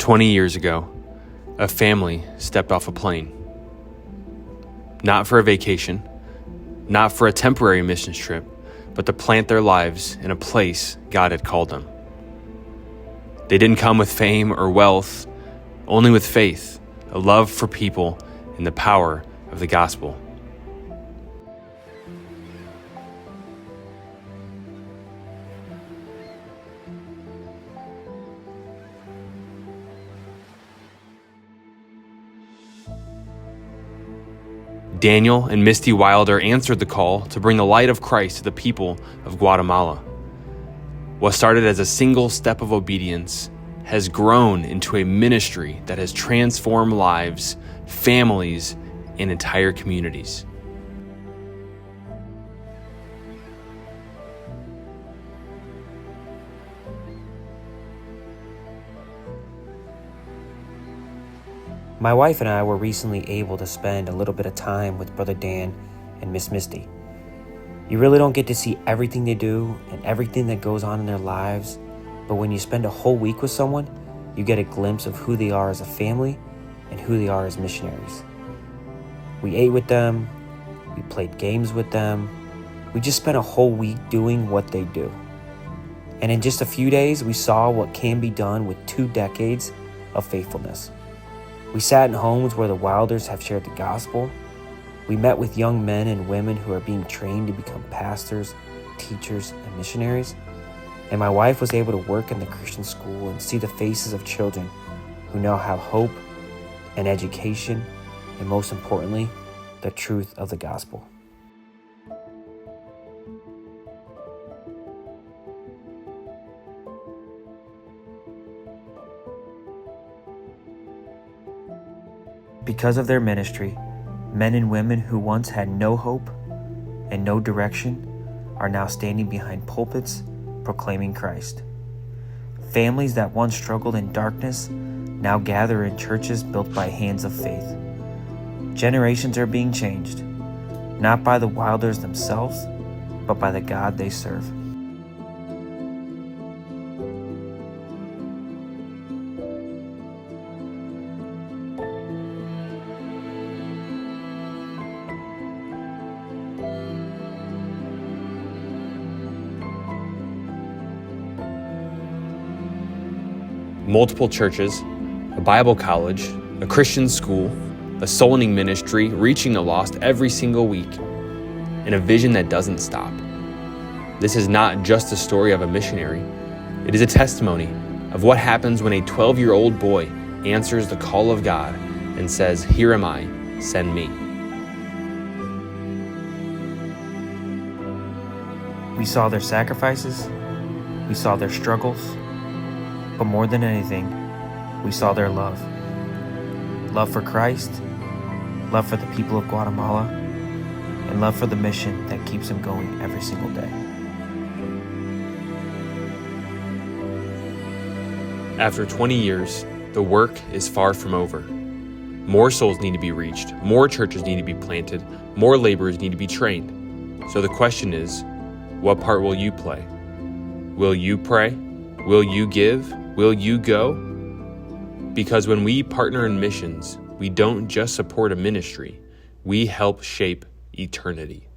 20 years ago, a family stepped off a plane. Not for a vacation, not for a temporary missions trip, but to plant their lives in a place God had called them. They didn't come with fame or wealth, only with faith, a love for people, and the power of the gospel. Daniel and Misty Wilder answered the call to bring the light of Christ to the people of Guatemala. What started as a single step of obedience has grown into a ministry that has transformed lives, families, and entire communities. My wife and I were recently able to spend a little bit of time with Brother Dan and Miss Misty. You really don't get to see everything they do and everything that goes on in their lives, but when you spend a whole week with someone, you get a glimpse of who they are as a family and who they are as missionaries. We ate with them, we played games with them, we just spent a whole week doing what they do. And in just a few days, we saw what can be done with 2 decades of faithfulness. We sat in homes where the Wilders have shared the gospel. We met with young men and women who are being trained to become pastors, teachers, and missionaries. And my wife was able to work in the Christian school and see the faces of children who now have hope and education, and most importantly, the truth of the gospel. Because of their ministry, men and women who once had no hope and no direction are now standing behind pulpits proclaiming Christ. Families that once struggled in darkness now gather in churches built by hands of faith. Generations are being changed, not by the Wilders themselves, but by the God they serve. Multiple churches, a Bible college, a Christian school, a soul-winning ministry reaching the lost every single week, and a vision that doesn't stop. This is not just a story of a missionary. It is a testimony of what happens when a 12-year-old boy answers the call of God and says, "Here am I, send me." We saw their sacrifices, we saw their struggles, but more than anything, we saw their love. Love for Christ, love for the people of Guatemala, and love for the mission that keeps them going every single day. After 20 years, the work is far from over. More souls need to be reached, more churches need to be planted, more laborers need to be trained. So the question is, what part will you play? Will you pray? Will you give? Will you go? Because when we partner in missions, we don't just support a ministry, we help shape eternity.